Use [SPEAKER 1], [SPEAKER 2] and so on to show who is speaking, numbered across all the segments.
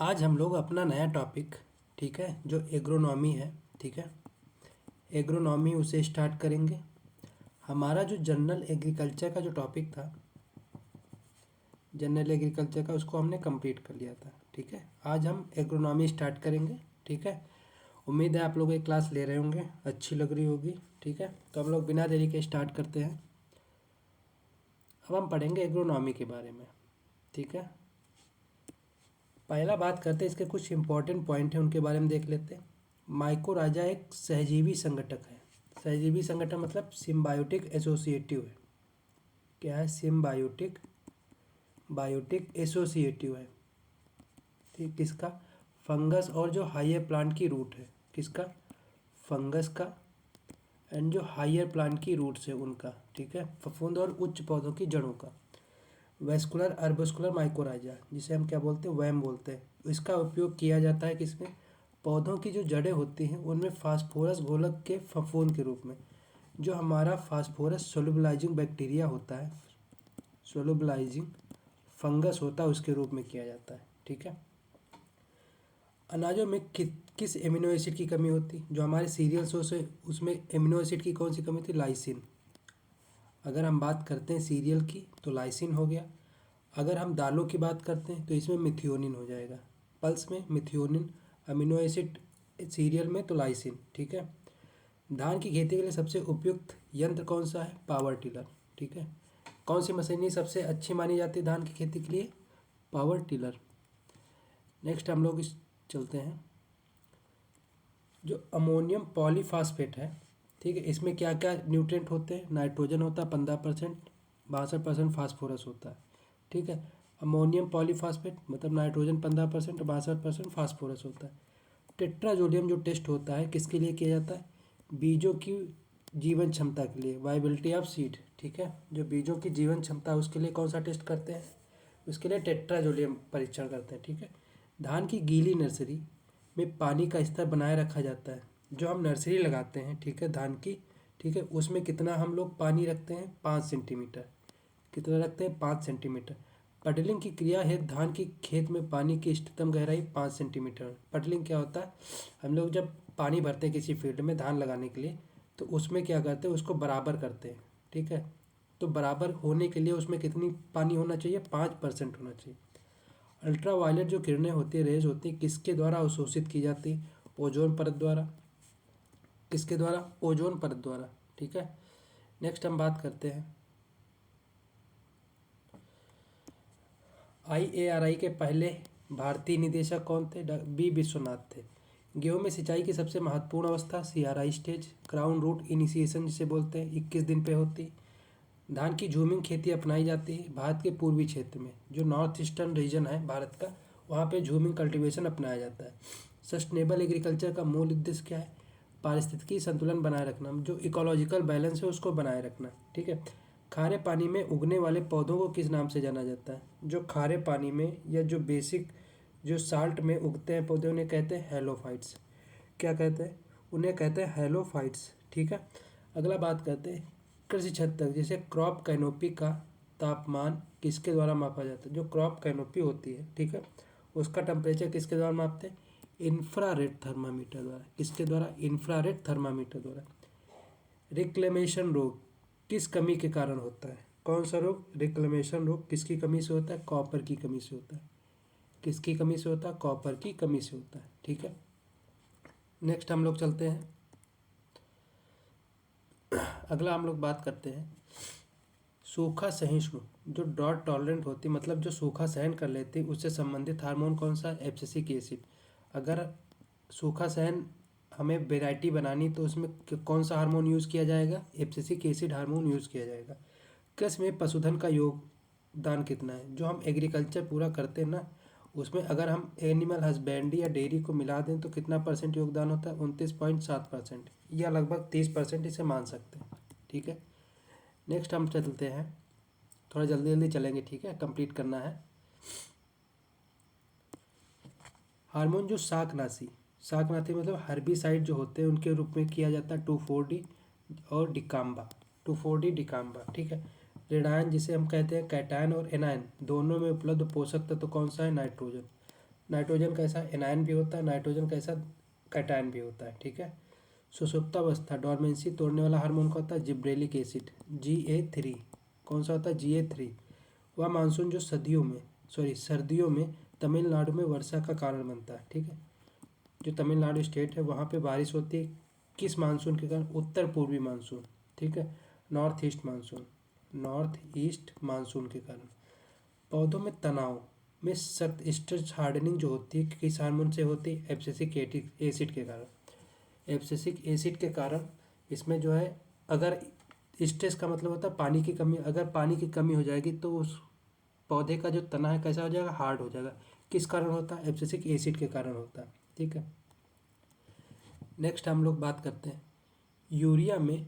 [SPEAKER 1] आज हम लोग अपना नया टॉपिक, ठीक है, जो एग्रोनॉमी है, ठीक है, एग्रोनॉमी उसे स्टार्ट करेंगे। हमारा जो जनरल एग्रीकल्चर का जो टॉपिक था, जनरल एग्रीकल्चर का, उसको हमने कंप्लीट कर लिया था। ठीक है, आज हम एग्रोनॉमी स्टार्ट करेंगे। ठीक है, उम्मीद है आप लोग ये क्लास ले रहे होंगे, अच्छी लग रही होगी। ठीक है, तो हम लोग बिना देरी के स्टार्ट करते हैं। अब हम पढ़ेंगे एग्रोनॉमी के बारे में। ठीक है, पहला बात करते हैं, इसके कुछ इंपॉर्टेंट पॉइंट हैं, उनके बारे में देख लेते हैं। माइकोराजा एक सहजीवी संगठक है। सहजीवी संगठन मतलब सिम्बायोटिक एसोसिएटिव है। क्या है? सिम्बायोटिक बायोटिक एसोसिएटिव है। ठीक, किसका? फंगस और जो हायर प्लांट की रूट है। किसका? फंगस का एंड जो हायर प्लांट की रूट्स है उनका। ठीक है, फफूंद और उच्च पौधों की जड़ों का। वेस्कुलर अर्बस्कुलर माइकोराजा, जिसे हम क्या बोलते हैं? वैम बोलते हैं। इसका उपयोग किया जाता है किसमें? पौधों की जो जड़ें होती हैं उनमें फास्फोरस घोलक के फफूंद के रूप में। जो हमारा फास्फोरस सोलुबलाइजिंग बैक्टीरिया होता है, सोलुबलाइजिंग फंगस होता है, उसके रूप में किया जाता है। ठीक है, अनाजों में किस एमिनो एसिड की कमी होती? जो हमारे सीरियल्स होते उसमें एमिनो एसिड की कौन सी कमी होती? लाइसिन। अगर हम बात करते हैं सीरियल की तो लाइसिन हो गया। अगर हम दालों की बात करते हैं तो इसमें मिथियोनिन हो जाएगा। पल्स में मिथियोनिन, अमीनो एसिड सीरियल में तो लाइसिन। ठीक है, धान की खेती के लिए सबसे उपयुक्त यंत्र कौन सा है? Power tiller. ठीक है, कौन सी मशीनरी सबसे अच्छी मानी जाती है धान की खेती के लिए? Power tiller. नेक्स्ट हम लोग इस चलते हैं, जो अमोनियम पॉलीफास्फेट है। ठीक है, इसमें क्या क्या न्यूट्रिएंट होते हैं? नाइट्रोजन होता है 15%, 62% फास्फोरस होता है। ठीक है, अमोनियम पॉलीफास्फेट मतलब नाइट्रोजन 15% और 62% फास्फोरस होता है। टेट्राजोडियम जो टेस्ट होता है किसके लिए किया जाता है? बीजों की जीवन क्षमता के लिए, वाइबिलिटी ऑफ सीड। ठीक है, जो बीजों की जीवन क्षमता है उसके लिए कौन सा टेस्ट करते हैं? उसके लिए टेट्राजोडियम परीक्षण करते हैं। ठीक है, धान की गीली नर्सरी में पानी का स्तर बनाए रखा जाता है। जो हम नर्सरी लगाते हैं, ठीक है, धान की, ठीक है, उसमें कितना हम लोग पानी रखते हैं? 5 सेंटीमीटर। कितना रखते हैं? 5 सेंटीमीटर। पटलिंग की क्रिया है, धान की खेत में पानी की इष्टतम गहराई 5 सेंटीमीटर। पटलिंग क्या होता है? हम लोग जब पानी भरते हैं किसी फील्ड में धान लगाने के लिए, तो उसमें क्या करते हैं? उसको बराबर करते हैं। ठीक है, तो बराबर होने के लिए उसमें कितनी पानी होना चाहिए? 5% होना चाहिए। अल्ट्रा वायलेट जो किरणें होती है, रेज होती है, किसके द्वारा अवशोषित की जाती है? ओजोन परत द्वारा। किसके द्वारा? ओजोन परत द्वारा। ठीक है, नेक्स्ट हम बात करते हैं, IARI के पहले भारतीय निदेशक कौन थे? बी विश्वनाथ थे। गेहूं में सिंचाई की सबसे महत्वपूर्ण अवस्था CRI stage, crown root initiation जिसे बोलते हैं, 21 दिन पे होती। धान की झूमिंग खेती अपनाई जाती है भारत के पूर्वी क्षेत्र में, जो नॉर्थ ईस्टर्न रीजन है भारत का, वहाँ पे झूमिंग कल्टीवेशन अपनाया जाता है। सस्टेनेबल एग्रीकल्चर का मूल उद्देश्य क्या है? पारिस्थितिकी संतुलन बनाए रखना, जो इकोलॉजिकल बैलेंस है उसको बनाए रखना। ठीक है, खारे पानी में उगने वाले पौधों को किस नाम से जाना जाता है? जो खारे पानी में या जो बेसिक जो साल्ट में उगते हैं पौधे उन्हें कहते हैं हेलोफाइट्स। क्या कहते हैं? उन्हें कहते हैं हेलोफाइट्स। ठीक है, अगला बात करते हैं कृषि छत्तर, जैसे क्रॉप कैनोपी का तापमान किसके द्वारा मापा जाता है? जो क्रॉप कैनोपी होती है, ठीक है, उसका टेम्परेचर किसके द्वारा मापते हैं? इंफ्रारेड थर्मामीटर द्वारा। किसके द्वारा? इंफ्रारेड थर्मामीटर द्वारा। रिक्लेमेशन रोग किस कमी के कारण होता है? कौन सा रोग? रिक्लेमेशन रोग किसकी कमी से होता है? कॉपर की कमी से होता है। किसकी कमी से होता है? कॉपर की कमी से होता है। ठीक है, नेक्स्ट हम लोग चलते हैं, अगला हम लोग बात करते हैं सूखा सहिष्णु, जो ड्रॉट टॉलरेंट होती है, मतलब जो सूखा सहन कर लेती है, उससे संबंधित हार्मोन कौन सा है? Abscisic acid. अगर सूखा सहन हमें वेराइटी बनानी तो उसमें कौन सा हार्मोन यूज़ किया जाएगा? एब्सिसिक एसिड हार्मोन यूज़ किया जाएगा। कृषि में पशुधन का योगदान कितना है? जो हम एग्रीकल्चर पूरा करते हैं ना, उसमें अगर हम एनिमल हस्बेंड्री या डेयरी को मिला दें तो कितना परसेंट योगदान होता है? 29.7%, या लगभग 30% इसे मान सकते हैं। ठीक है, नेक्स्ट हम चलते हैं, थोड़ा जल्दी जल्दी चलेंगे, ठीक है, कंप्लीट करना है। हार्मोन जो शाकनाशी, शाकनाशी मतलब हर्बिसाइड जो होते हैं उनके रूप में किया जाता है 2,4-D और डिकाम्बा, 2,4-D डिकाम्बा। ठीक है, रेडायन जिसे हम कहते हैं कैटायन और एनायन दोनों में उपलब्ध पोषक तत्व कौन सा है? नाइट्रोजन। नाइट्रोजन कैसा एनायन भी होता है, नाइट्रोजन कैसा कैटायन भी होता है, ठीक है। सुषुप्तावस्था डोरमेंसी तोड़ने वाला हार्मोन का होता है जिब्रेलिक एसिड, GA3। कौन सा होता है? GA3। वह मानसून जो सर्दियों में तमिलनाडु में वर्षा का कारण बनता है, ठीक है। जो तमिलनाडु स्टेट है वहाँ पे बारिश होती है किस मानसून के कारण? उत्तर पूर्वी मानसून, ठीक है। नॉर्थ ईस्ट मानसून के कारण। पौधों में तनाव में सख्त स्ट्रेस हार्डनिंग जो होती है किस हार्मोन से होती है? एब्सिसिक एसिड के कारण। एब्सिसिक एसिड के कारण इसमें जो है, अगर स्ट्रेस का मतलब होता है पानी की कमी, अगर पानी की कमी हो जाएगी तो उस पौधे का जो तना है कैसा हो जाएगा? हार्ड हो जाएगा। किस कारण होता है? एब्सिसिक एसिड के कारण होता है, ठीक है। नेक्स्ट हम लोग बात करते हैं यूरिया में।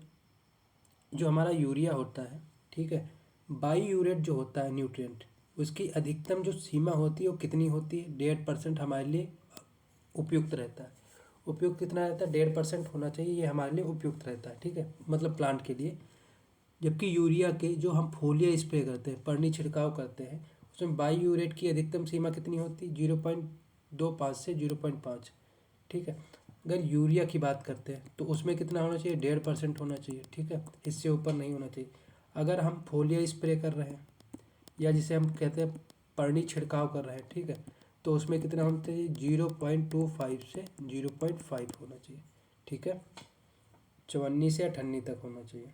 [SPEAKER 1] जो हमारा यूरिया होता है, ठीक है, बाईयूरेट जो होता है न्यूट्रिएंट, उसकी अधिकतम जो सीमा होती है वो कितनी होती है? 1.5% हमारे लिए उपयुक्त रहता है। उपयुक्त कितना रहता है? 1.5% होना चाहिए, ये हमारे लिए उपयुक्त रहता है, ठीक है, मतलब प्लांट के लिए। जबकि यूरिया के जो हम फोलिया स्प्रे करते हैं, पर्णी छिड़काव करते हैं, उसमें बाईयूरेट की अधिकतम सीमा कितनी होती है? 0.25 से 0.5, ठीक है। अगर यूरिया की बात करते हैं तो उसमें कितना होना चाहिए? 1.5% होना चाहिए, ठीक है, इससे ऊपर नहीं होना चाहिए। अगर हम फोलिया स्प्रे कर रहे हैं या जिसे हम कहते हैं पर्णी छिड़काव कर रहे हैं, ठीक है, तो उसमें कितना होना चाहिए? 0.25 से 0.5 होना चाहिए, ठीक है। चवन्नी से 98 तक होना चाहिए।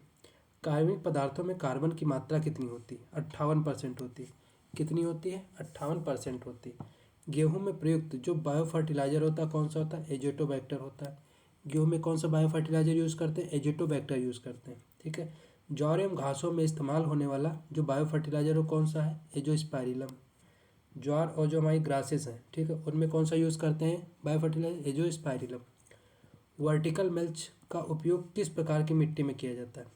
[SPEAKER 1] कार्बनिक पदार्थों में कार्बन की मात्रा कितनी होती है? 58% होती है। कितनी होती है? 58% होती है। गेहूं में प्रयुक्त जो बायो फर्टिलाइजर होता है कौन सा होता है? एजेटोबैक्टर होता है। गेहूं में कौन सा बायो फर्टिलाइजर यूज़ करते हैं? एजेटोबैक्टर यूज़ करते हैं, ठीक है। ज्वार एवं घासों में इस्तेमाल होने वाला जो बायो फर्टिलाइजर वो कौन सा है? एजोस्पाइरिलम। ज्वार और जो हमारी ग्रासेस हैं, ठीक है, उनमें कौन सा यूज़ करते हैं bio fertilizer? Azospirillum. Vertical mulch का उपयोग किस प्रकार की मिट्टी में किया जाता है?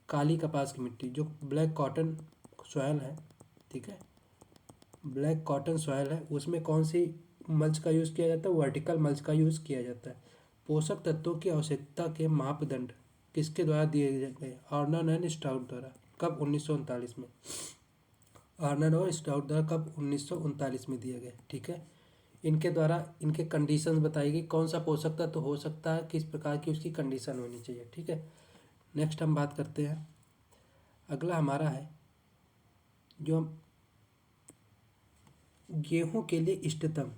[SPEAKER 1] काली कपास की मिट्टी, जो ब्लैक कॉटन सॉयल है, ठीक है, ब्लैक कॉटन सॉयल है, उसमें कौन सी मल्च का यूज़ किया जाता है? वर्टिकल मल्च का यूज़ किया जाता है। पोषक तत्वों की आवश्यकता के मापदंड किसके द्वारा दिए गए? आर्नन एंड स्टाउट द्वारा। कब? 1939 में। आर्नन और स्टाउट द्वारा कब? 1939 में दिए गए, ठीक है। इनके द्वारा इनके कंडीशंस बताई गई, कौन सा पोषक तत्व हो सकता है, किस प्रकार की उसकी कंडीशन होनी चाहिए, ठीक है। नेक्स्ट हम बात करते हैं, अगला हमारा है जो हम गेहूं के लिए इष्टतम,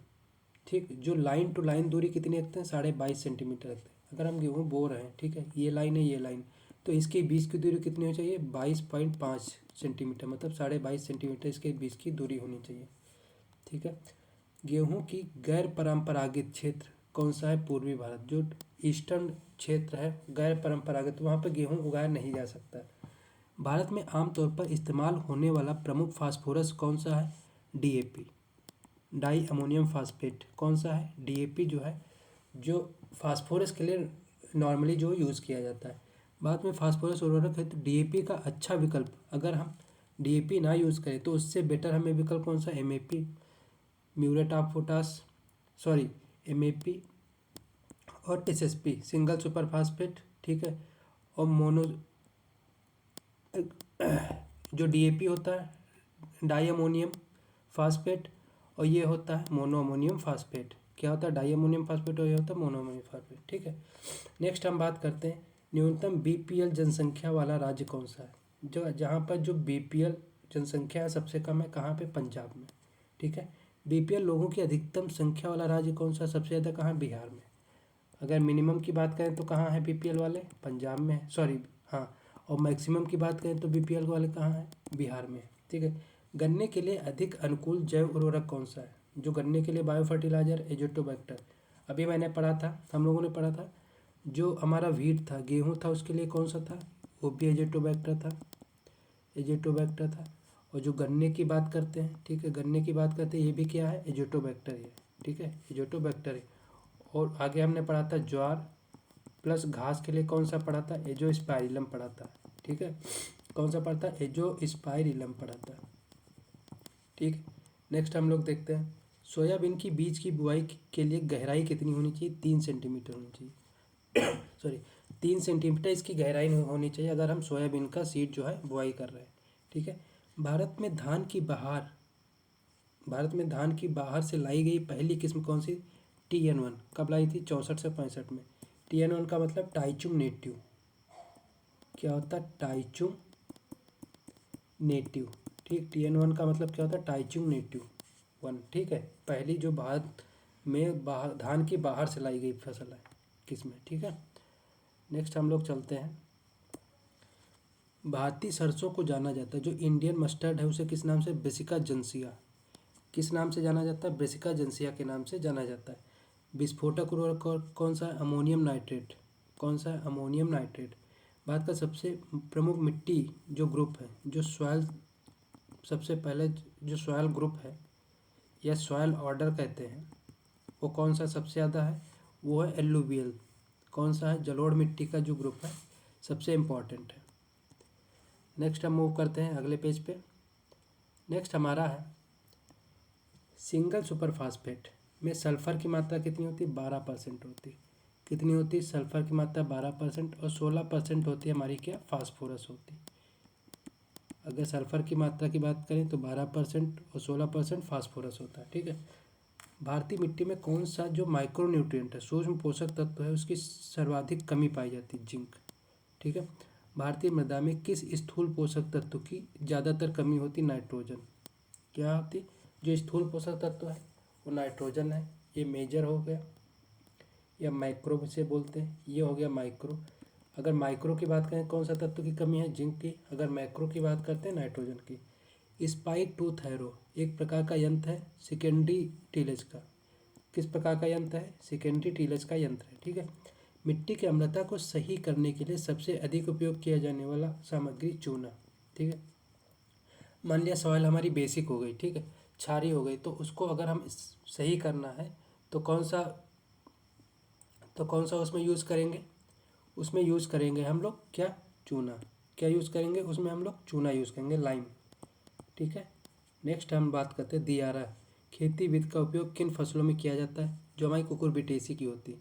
[SPEAKER 1] ठीक, जो लाइन टू लाइन दूरी कितनी रखते हैं? 22.5 सेंटीमीटर रखते हैं। अगर हम गेहूं बो रहे हैं, ठीक है, ये लाइन है ये लाइन, तो इसके बीच की दूरी कितनी होनी चाहिए? 22.5 सेंटीमीटर, मतलब 22.5 सेंटीमीटर इसके बीच की दूरी होनी चाहिए, ठीक है। गेहूं की गैर परंपरागत क्षेत्र कौन सा है? पूर्वी भारत। जो ईस्टर्न क्षेत्र है गैर परंपरागत, वहाँ पर गेहूं उगाया नहीं जा सकता है। भारत में आमतौर पर इस्तेमाल होने वाला प्रमुख फास्फोरस कौन सा है? DAP, di ammonium phosphate. कौन सा है? DAP जो है, जो फास्फोरस के लिए नॉर्मली जो यूज़ किया जाता है। बाद में फास्फोरस उर्वरक है तो DAP का अच्छा विकल्प, अगर हम DAP ना यूज़ करें तो उससे बेटर हमें विकल्प कौन सा? MAP, muriate of potash, sorry MAP और SSP, सिंगल सुपर फास्फेट, ठीक है। और मोनो जो DAP होता है डाई अमोनियम फास्फेट, और ये होता है मोनो अमोनियम फास्फेट। क्या होता है? डाई अमोनियम फास्फेट और ये होता है मोनो अमोनियम फास्फेट, ठीक है। नेक्स्ट हम बात करते हैं न्यूनतम BPL जनसंख्या वाला राज्य कौन सा है? जो जहाँ पर जो BPL जनसंख्या है सबसे कम है, कहाँ पे? पंजाब में, ठीक है। BPL लोगों की अधिकतम संख्या वाला राज्य कौन सा? सबसे ज़्यादा कहाँ? बिहार में। अगर मिनिमम की बात करें तो कहाँ है BPL वाले? पंजाब में है, सॉरी, हाँ। और मैक्सिमम की बात करें तो BPL वाले कहाँ हैं? बिहार में, ठीक है। गन्ने के लिए अधिक अनुकूल जैव उर्वरक कौन सा है? जो गन्ने के लिए बायो फर्टिलाइजर? एजोटोबैक्टर। अभी मैंने पढ़ा था, हम लोगों ने पढ़ा था, जो हमारा वीट था, गेहूँ था, उसके लिए कौन सा था? वो भी एजोटोबैक्टर था, एजोटोबैक्टर था। और जो गन्ने की बात करते हैं, ठीक है, गन्ने की बात करते हैं, ये भी क्या है? एजोटोबैक्टर है, ठीक है, एजोटोबैक्टर है। और आगे हमने पढ़ा था ज्वार प्लस घास के लिए कौन सा पढ़ा था? एजोस्पाइरिलम पढ़ा था, ठीक है। कौन सा पढ़ा था? एजोस्पाइरिलम पढ़ा था, ठीक। नेक्स्ट हम लोग देखते हैं सोयाबीन की बीज की बुआई के लिए गहराई कितनी होनी चाहिए? 3 सेंटीमीटर होनी चाहिए। सॉरी, 3 सेंटीमीटर इसकी गहराई होनी चाहिए अगर हम सोयाबीन का सीड जो है बुआई कर रहे हैं, ठीक है। भारत में धान की बहार भारत में धान की बाहर से लाई गई पहली किस्म कौन सी? TN1। कब लाई थी? 64 से 65 में। TN1 का मतलब टाइचुंग नेटिव। क्या होता है? टाइचुंग नेटिव। ठीक, TN1 का मतलब क्या होता है? टाइचुंग नेटिव 1। ठीक है, पहली जो भारत में धान की बाहर से लाई गई फसल है किस्म है। ठीक है, नेक्स्ट हम लोग चलते हैं। भारतीय सरसों को जाना जाता है, जो इंडियन मस्टर्ड है, उसे किस नाम से? ब्रेसिका जंसिया। किस नाम से जाना जाता है? ब्रेसिका जंसिया के नाम से जाना जाता है। विस्फोटक उर्वरक कौन सा है? Ammonium nitrate. कौन सा है? Ammonium nitrate. भारत का सबसे प्रमुख मिट्टी जो ग्रुप है, जो सॉयल, सबसे पहले जो सॉयल ग्रुप है या सॉयल ऑर्डर कहते हैं, वो कौन सा सबसे ज़्यादा है? वो है एलुवियल। कौन सा है? जलोढ़ मिट्टी का जो ग्रुप है सबसे इम्पॉर्टेंट है। नेक्स्ट हम मूव करते हैं अगले पेज पे। नेक्स्ट हमारा है सिंगल सुपर फास्फेट में सल्फर की मात्रा कितनी होती है? 12% होती है। कितनी होती है? सल्फर की मात्रा 12% और 16% होती है हमारी क्या? फास्फोरस होती है। अगर सल्फर की मात्रा की बात करें तो 12% और 16% फास्फोरस होता है। ठीक है, भारतीय मिट्टी में कौन सा जो माइक्रो न्यूट्रिएंट है, सूक्ष्म पोषक तत्व है, उसकी सर्वाधिक कमी पाई जाती है? जिंक। ठीक है, भारतीय मृदा में किस स्थूल पोषक तत्व की ज़्यादातर कमी होती? नाइट्रोजन। क्या होती? जो स्थूल पोषक तत्व है वो नाइट्रोजन है। ये मेजर हो गया, या माइक्रो से बोलते हैं, ये हो गया माइक्रो। अगर माइक्रो की बात करें कौन सा तत्व की कमी है? जिंक की। अगर मैक्रो की बात करते हैं नाइट्रोजन की। स्पाइक टूथ हैरो एक प्रकार का यंत्र है सेकेंडरी टीलेज का। किस प्रकार का यंत्र है? सेकेंडरी टीलेज का यंत्र है। ठीक है, मिट्टी की अम्लता को सही करने के लिए सबसे अधिक उपयोग किया जाने वाला सामग्री चूना। ठीक है, मान लिया सॉइल हमारी बेसिक हो गई, ठीक है, क्षारीय हो गई, तो उसको अगर हम सही करना है तो कौन सा उसमें यूज़ करेंगे? उसमें यूज़ करेंगे हम लोग क्या? चूना। क्या यूज़ करेंगे? उसमें हम लोग चूना यूज़ करेंगे, लाइम। ठीक है, नेक्स्ट हम बात करते हैं दियारा। खेती विधि का उपयोग किन फसलों में किया जाता है? जो हमारी कुकुरबिटेसी की होती है।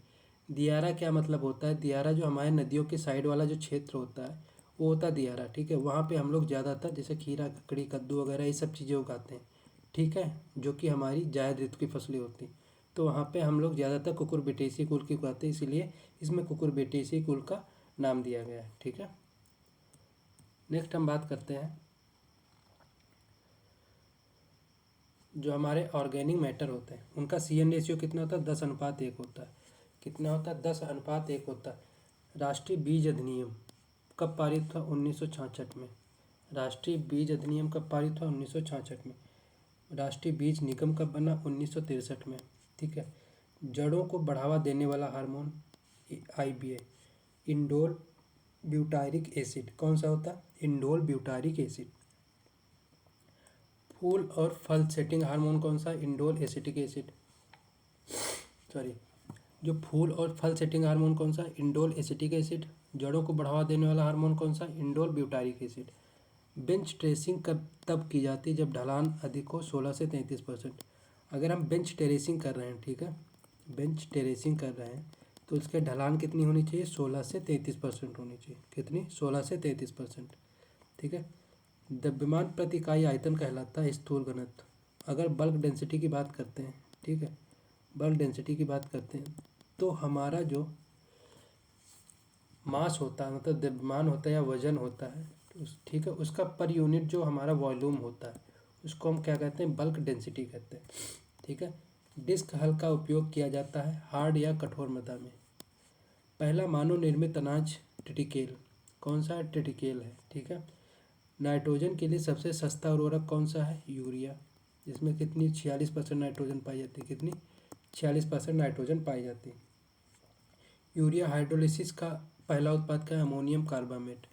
[SPEAKER 1] दियारा क्या मतलब होता है? दियारा जो हमारे नदियों के साइड वाला जो क्षेत्र होता है वो होता है दियारा। ठीक है, वहाँ पे हम लोग ज़्यादातर जैसे खीरा, ककड़ी, कद्दू वगैरह ये सब चीज़ें उगाते हैं। ठीक है, जो कि हमारी जायद ऋतु की फसलें होती हैं। तो वहाँ पे हम लोग ज़्यादातर कुकुरबिटेसी कुल की उगाते हैं, इसीलिए इसमें कुकुरबिटेसी कुल का नाम दिया गया है। ठीक है, नेक्स्ट हम बात करते हैं जो हमारे ऑर्गेनिक मैटर होते हैं उनका CN रेशियो कितना होता है? 10:1 होता है। कितना होता है? 10:1 होता है। राष्ट्रीय बीज अधिनियम कब पारित हुआ? 1966 में। राष्ट्रीय बीज अधिनियम कब पारित हुआ? 1966 में। राष्ट्रीय बीज निगम कब बना? 1963 में। ठीक है, जड़ों को बढ़ावा देने वाला hormone IBA, indole butyric acid. कौन सा होता है? Indole butyric acid. फूल और फल सेटिंग हार्मोन कौन सा? Indole acetic acid. सॉरी, जो फूल और फल सेटिंग हार्मोन कौन सा? Indole acetic acid. जड़ों को बढ़ावा देने वाला हार्मोन कौन सा? Indole butyric acid. Bench tracing कब तब की जाती है? जब ढलान अधिक हो 16 से 33%। अगर हम बेंच टेरेसिंग कर रहे हैं, ठीक है, बेंच टेरेसिंग कर रहे हैं तो उसके ढलान कितनी होनी चाहिए? 16 से 33% होनी चाहिए। कितनी? 16 से 33%। ठीक है, द्रव्यमान प्रति इकाई आयतन कहलाता है स्थूल घनत्व। अगर बल्क डेंसिटी की बात करते हैं, ठीक है, बल्क डेंसिटी की बात करते हैं तो हमारा जो मास होता है, मतलब द्रव्यमान होता है या वजन होता है, ठीक है, उसका पर यूनिट जो हमारा वॉल्यूम होता है उसको हम क्या कहते हैं? बल्क डेंसिटी कहते हैं। ठीक है, डिस्क हल का उपयोग किया जाता है हार्ड या कठोर मृदा में। पहला मानव निर्मित अनाज ट्रिटिकेल। कौन सा है? ट्रिटिकेल है। ठीक है, नाइट्रोजन के लिए सबसे सस्ता उर्वरक कौन सा है? यूरिया। जिसमें कितनी? 46% नाइट्रोजन पाई जाती है। कितनी? 46% नाइट्रोजन पाई जाती है। यूरिया हाइड्रोलिसिस का पहला उत्पाद क्या है? Ammonium carbamate.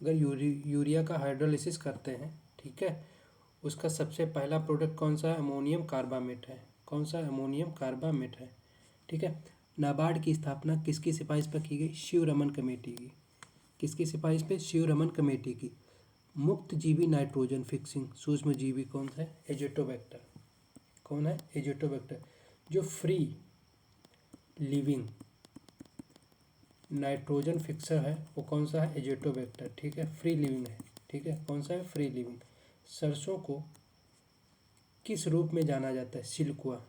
[SPEAKER 1] अगर यूरिया का हाइड्रोलिसिस करते हैं, ठीक है, उसका सबसे पहला प्रोडक्ट कौन सा है? अमोनियम कार्बामेट है। कौन सा? अमोनियम कार्बामेट है। ठीक है, नाबार्ड की स्थापना किसकी सिफारिश पर की गई? शिवरमन कमेटी की। किसकी सिफारिश पे? शिवरमन कमेटी की। मुक्त जीवी नाइट्रोजन फिक्सिंग सूक्ष्म जीवी कौन सा है? एजोटोबैक्टर। कौन है? एजोटोबैक्टर। जो फ्री लिविंग नाइट्रोजन फिक्सर है वो कौन सा है? एजोटोबैक्टर। ठीक है, फ्री लिविंग है। ठीक है, कौन सा है? Free living. सरसों को किस रूप में जाना जाता है? सिल्कुआ।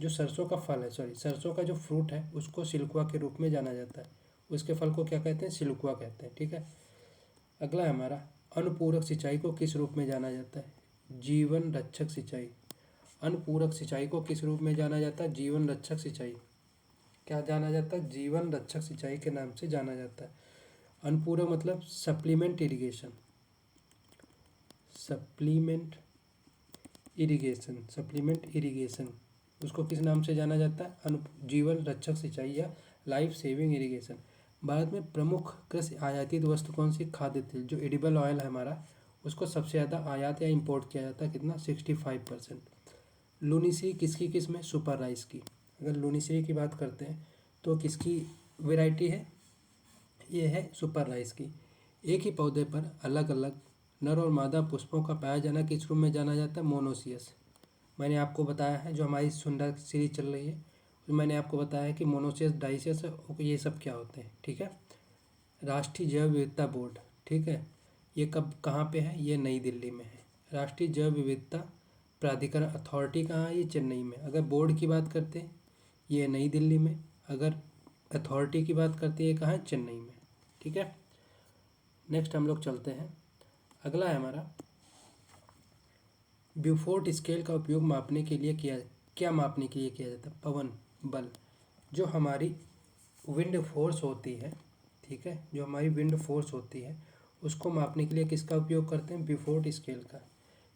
[SPEAKER 1] जो सरसों का फल है, सॉरी सरसों का जो फ्रूट है उसको सिल्कुआ के रूप में जाना जाता है। उसके फल को क्या कहते हैं? सिल्कुआ कहते हैं। ठीक है। अगला है हमारा, अनुपूरक सिंचाई को किस रूप में जाना जाता है? जीवन रक्षक सिंचाई। अनुपूरक सिंचाई को किस रूप में जाना जाता है? जीवन रक्षक सिंचाई। क्या जाना जाता है? जीवन रक्षक सिंचाई के नाम से जाना जाता है। अनुपूरक मतलब supplement irrigation, supplement irrigation, supplement irrigation, उसको किस नाम से जाना जाता है? जीवन रक्षक सिंचाई या लाइफ सेविंग इरिगेशन। भारत में प्रमुख कृषि आयातित वस्तु कौन सी? खाद्य तेल। जो एडिबल ऑयल है हमारा, उसको सबसे ज़्यादा आयात या इंपोर्ट किया जाता है। कितना? 65%। लूनीश्री किसकी किस्म है? सुपर राइस की। अगर लूनीश्री की बात करते हैं तो किसकी वैरायटी है? ये है सुपर राइस की। एक ही पौधे पर अलग अलग नर और मादा पुष्पों का पाया जाना किस रूप में जाना जाता है? मोनोसियस। मैंने आपको बताया है, जो हमारी सुंदर सीरीज चल रही है, तो मैंने आपको बताया है कि मोनोसियस, डाइसियस, ये सब क्या होते हैं। ठीक है। राष्ट्रीय जैव विविधता बोर्ड, ठीक है, ये कब कहाँ पे है? ये नई दिल्ली में है। राष्ट्रीय जैव विविधता प्राधिकरण अथॉरिटी कहाँ है? ये चेन्नई में। अगर बोर्ड की बात करते हैं ये नई दिल्ली में, अगर अथॉरिटी की बात करते हैं ये कहाँ है? चेन्नई में। ठीक है। नेक्स्ट हम लोग चलते हैं, अगला है हमारा, ब्यूफोर्ट स्केल का उपयोग मापने के लिए क्या मापने के लिए किया जाता है? पवन बल। जो हमारी विंड फोर्स होती है, ठीक है, जो हमारी विंड फोर्स होती है उसको मापने के लिए किसका उपयोग करते हैं? ब्यूफोर्ट स्केल का।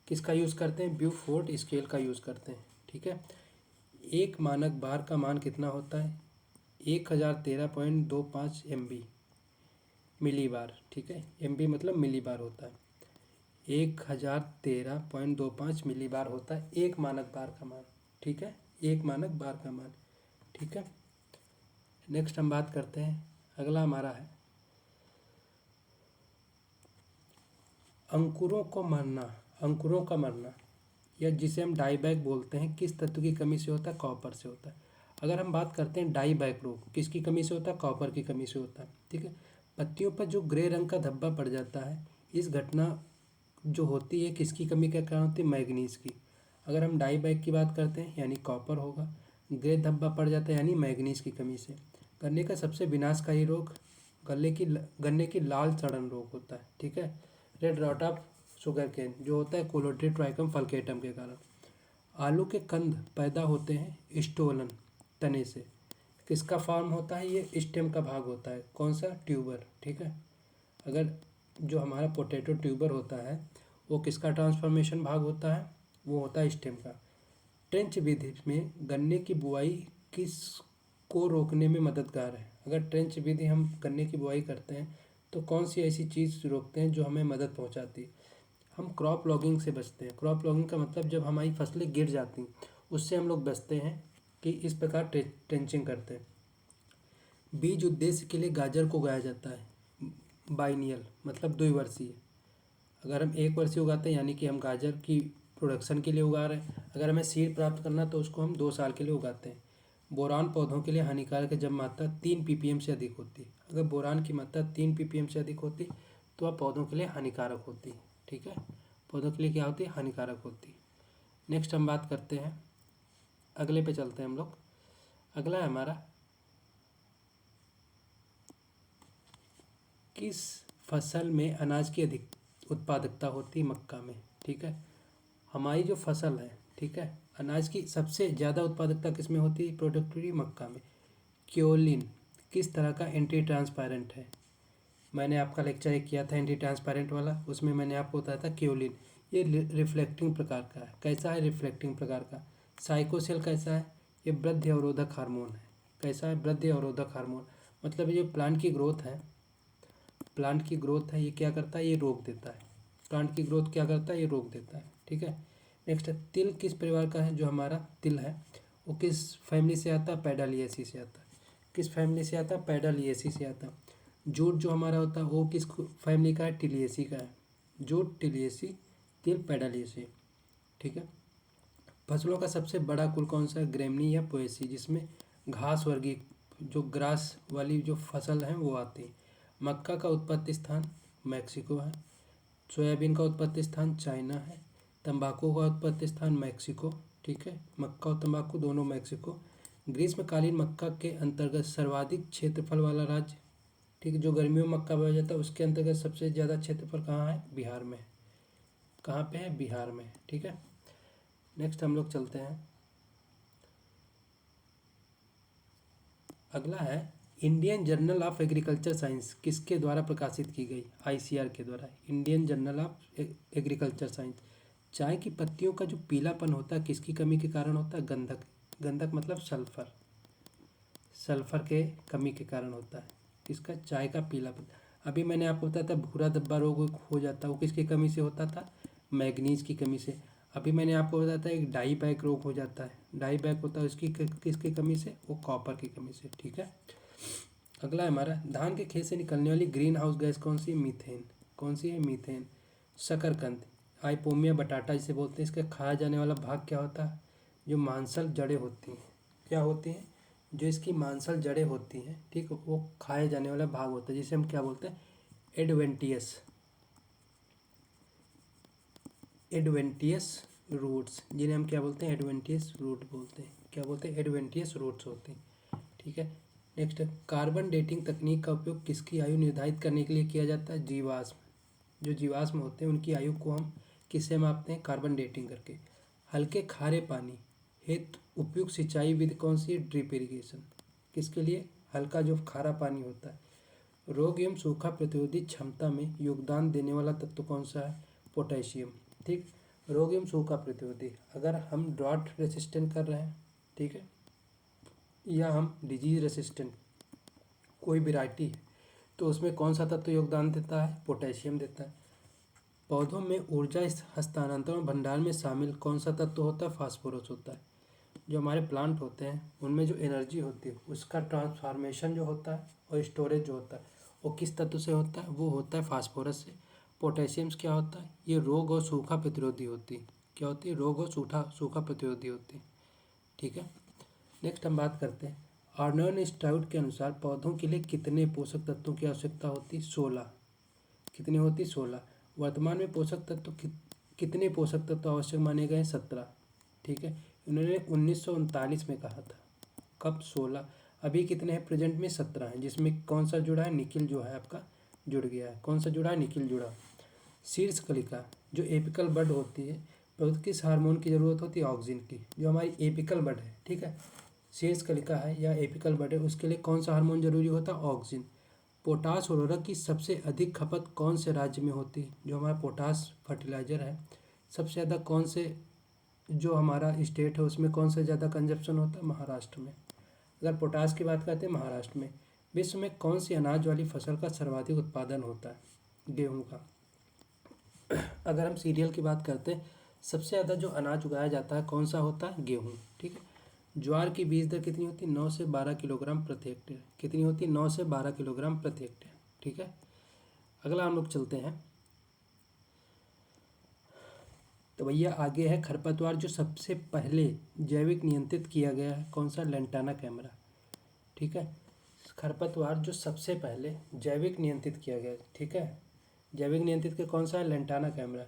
[SPEAKER 1] किसका यूज़ करते हैं? ब्यूफोर्ट स्केल का यूज़ करते हैं। ठीक है। एक मानक बार का मान कितना होता है? 1013.25 MB, मिली बार। ठीक है। MB मतलब मिली बार होता है। 1013.25 मिली बार होता है एक मानक बार का मान। ठीक है। एक मानक बार का मान। ठीक है। नेक्स्ट हम बात करते हैं, अगला हमारा है, अंकुरों को मरना, अंकुरों का मरना, या जिसे हम डाई बैक बोलते हैं, किस तत्व की कमी से होता है? कॉपर से होता है। अगर हम बात करते हैं डाई बैक रोग, किसकी कमी से होता है? कॉपर की कमी से होता है। ठीक है। पत्तियों पर जो ग्रे रंग का धब्बा पड़ जाता है, इस घटना जो होती है किसकी कमी के कारण होती है? मैग्नीज की। अगर हम डाई बैक की बात करते हैं यानी कॉपर होगा, ग्रे धब्बा पड़ जाता है यानी मैग्नीज की कमी से। गन्ने का सबसे विनाशकारी रोग गन्ने की लाल सड़न रोग होता है। ठीक है। Red rot of sugar cane जो होता है कोलोट्रिट्राइकम फल्केटम के कारण। आलू के कंद पैदा होते हैं स्टोलन तने से। किसका फॉर्म होता है? ये स्टेम का भाग होता है। कौन सा? ट्यूबर। ठीक है। अगर जो हमारा पोटैटो ट्यूबर होता है वो किसका ट्रांसफॉर्मेशन भाग होता है? वो होता है स्टेम का। ट्रेंच विधि में गन्ने की बुआई किस को रोकने में मददगार है? अगर ट्रेंच विधि हम गन्ने की बुआई करते हैं तो कौन सी ऐसी चीज़ रोकते हैं जो हमें मदद पहुंचाती है? हम क्रॉप लॉगिंग से बचते हैं। क्रॉप लॉगिंग का मतलब जब हमारी फसलें गिर जाती हैं उससे हम लोग बचते हैं कि इस प्रकार ट्रेंचिंग करते हैं। बीज उद्देश्य के लिए गाजर को उगाया जाता है बाइनियल मतलब द्विवर्षीय। अगर हम एक वर्षीय उगाते हैं यानी कि हम गाजर की प्रोडक्शन के लिए उगा रहे हैं। अगर हमें सीड प्राप्त करना तो उसको हम 2 साल के लिए उगाते हैं। बोरान पौधों के लिए हानिकारक है जब मात्रा 3 ppm से अधिक होती है। अगर बोरान की मात्रा 3 ppm से अधिक होती तो वह पौधों के लिए हानिकारक होती है। ठीक है। पौधों के लिए क्या होती है? हानिकारक होती है। नेक्स्ट हम बात करते हैं, अगले पे चलते हैं हम लोग। अगला है हमारा, किस फसल में अनाज की अधिक उत्पादकता होती है? मक्का में। ठीक है। हमारी जो फसल है, ठीक है, अनाज की सबसे ज़्यादा उत्पादकता किस में होती है? प्रोडक्टिविटी मक्का में। क्योलिन किस तरह का एंटी ट्रांसपेरेंट है? मैंने आपका लेक्चर एक किया था एंटी ट्रांसपेरेंट वाला, उसमें मैंने आपको बताया था क्योलिन। ये रिफ्लेक्टिंग प्रकार का है। कैसा है? रिफ्लेक्टिंग प्रकार का। साइकोसेल कैसा है? ये वृद्धि अवरोधक हार्मोन है। कैसा है? वृद्धि अवरोधक हार्मोन। मतलब ये प्लांट की ग्रोथ है, प्लांट की ग्रोथ है, ये क्या करता है? ये रोक देता है। प्लांट की ग्रोथ क्या करता है? ये रोक देता है। ठीक है। नेक्स्ट, तिल किस परिवार का है? जो हमारा तिल है वो किस फैमिली से आता है? पैडालिएसी से आता है। किस फैमिली से आता है? पैडालिएसी से आता है। जूट जो हमारा होता है वो किस फैमिली का है? टिलिएसी का है। जूट, टिलिएसी, तिल, पैडालिएसी। ठीक है। फसलों का सबसे बड़ा कुल कौन सा है? ग्रेमनी या पोएसी, जिसमें घास वर्गीय जो ग्रास वाली जो फसल है वो आती है। मक्का का उत्पत्ति स्थान मैक्सिको है। सोयाबीन का उत्पत्ति स्थान चाइना है। तंबाकू का उत्पत्ति स्थान मैक्सिको, ठीक है, मक्का और तंबाकू दोनों मैक्सिको। ग्रीष्मकालीन मक्का के अंतर्गत सर्वाधिक क्षेत्रफल वाला राज्य, ठीक है, जो गर्मियों में मक्का बोया जाता है उसके अंतर्गत सबसे ज़्यादा क्षेत्रफल कहाँ है? बिहार में। कहाँ पे है? बिहार में, ठीक है। नेक्स्ट हम लोग चलते हैं, अगला है Indian journal of agriculture science किसके द्वारा प्रकाशित की गई? आईसीआर के द्वारा, Indian journal of agriculture science. चाय की पत्तियों का जो पीलापन होता है किसकी कमी के कारण होता है? गंधक। गंधक मतलब सल्फर, सल्फर के कमी के कारण होता है। किसका? चाय का पीलापन। अभी मैंने आपको बताया था भूरा धब्बा रोग हो जाता है, वो किसकी कमी से होता था? मैग्नीज की कमी से। अभी मैंने आपको बताया था एक डाई बैक रोग हो जाता है, डाई बैक होता है उसकी किसकी कमी से? वो कॉपर की कमी से, ठीक है। अगला है हमारा, धान के खेत से निकलने वाली ग्रीन हाउस गैस कौन सी है? मीथेन। कौन सी है? मीथेन। शकरकंद, आइपोमिया बटाटा जिसे बोलते हैं, इसका खाया जाने वाला भाग क्या होता है? जो मांसल जड़ें होती हैं, क्या होती हैं? जो इसकी मांसल जड़ें होती हैं, ठीक है, वो खाए जाने वाला भाग होता है जिसे हम क्या बोलते हैं? एडवेंटियस, एडवेंटियस रूट्स, जिन्हें हम क्या बोलते हैं? एडवेंटियस रूट बोलते हैं। क्या बोलते हैं? एडवेंटियस रूट्स होते हैं, ठीक है। नेक्स्ट, कार्बन डेटिंग तकनीक का उपयोग किसकी आयु निर्धारित करने के लिए किया जाता है? जीवाश्म। जो जीवाश्म होते हैं उनकी आयु को हम किससे मापते हैं? कार्बन डेटिंग करके। हल्के खारे पानी हेतु उपयुक्त सिंचाई विधि कौन सी है? Drip irrigation. किसके लिए? हल्का जो खारा पानी होता है। रोग एवं सूखा प्रतिरोधी क्षमता में योगदान देने वाला तत्व कौन सा है? पोटेशियम, ठीक। रोग एवं सूखा प्रतिरोधी, अगर हम ड्रॉट रेसिस्टेंट कर रहे हैं, ठीक है, या हम डिजीज रेसिस्टेंट कोई वैरायटी है तो उसमें कौन सा तत्व योगदान देता है? पोटेशियम देता है। पौधों में ऊर्जा हस्तांतरण भंडार में शामिल कौन सा तत्व होता है? फास्फोरस होता है। जो हमारे प्लांट होते हैं उनमें जो एनर्जी होती है उसका ट्रांसफॉर्मेशन जो होता है और स्टोरेज जो होता है वो किस तत्व से होता है? वो होता है फास्फोरस से। पोटेशियम क्या होता है? ये रोग और सूखा प्रतिरोधी होती है। क्या होती है? रोग और सूखा प्रतिरोधी होती है, ठीक है। नेक्स्ट हम बात करते हैं, आर्नोन स्टाउट के अनुसार पौधों के लिए कितने पोषक तत्वों की आवश्यकता होती है? 16। कितनी होती? 16। वर्तमान में पोषक तत्व कितने पोषक तत्व आवश्यक माने गए? 17, ठीक है। इन्होंने 1939 में कहा था। कब? 16। अभी कितने हैं? प्रेजेंट में 17 हैं, जिसमें कौन सा जुड़ा है? निकिल जो है आपका जुड़ गया है। कौन सा जुड़ा है? निकिल जुड़ा। शीर्ष कलिका जो एपिकल बड होती है तो किस हार्मोन की जरूरत होती है? ऑक्सिन की। जो हमारी एपिकल बड है, ठीक है, शीर्ष कलिका है या एपिकल बड है, उसके लिए कौन सा हार्मोन जरूरी होता है? ऑक्सिन। पोटास उर्वरक की सबसे अधिक खपत कौन से राज्य में होती है? जो हमारा पोटास फर्टिलाइजर है सबसे ज़्यादा कौन से, जो हमारा स्टेट है उसमें कौन सा ज़्यादा कंजप्शन होता है? महाराष्ट्र में। अगर पोटास की बात करते हैं महाराष्ट्र में। विश्व में कौन सी अनाज वाली फसल का सर्वाधिक उत्पादन होता है? गेहूँ का। अगर हम सीरियल की बात करते हैं सबसे ज़्यादा जो अनाज उगाया जाता है कौन सा होता है? गेहूँ, ठीक है। ज्वार की बीज दर कितनी होती है? 9 से 12 किलोग्राम प्रति हेक्टेयर। कितनी होती है? 9 से 12 किलोग्राम प्रति हेक्टेयर, ठीक है। अगला हम लोग चलते हैं, तो भैया आगे है खरपतवार जो सबसे पहले जैविक नियंत्रित किया गया है कौन सा? लेंटाना कैमरा, ठीक है। खरपतवार जो सबसे पहले जैविक नियंत्रित किया गया, ठीक है, जैविक नियंत्रित के कौन सा है? Lantana camara.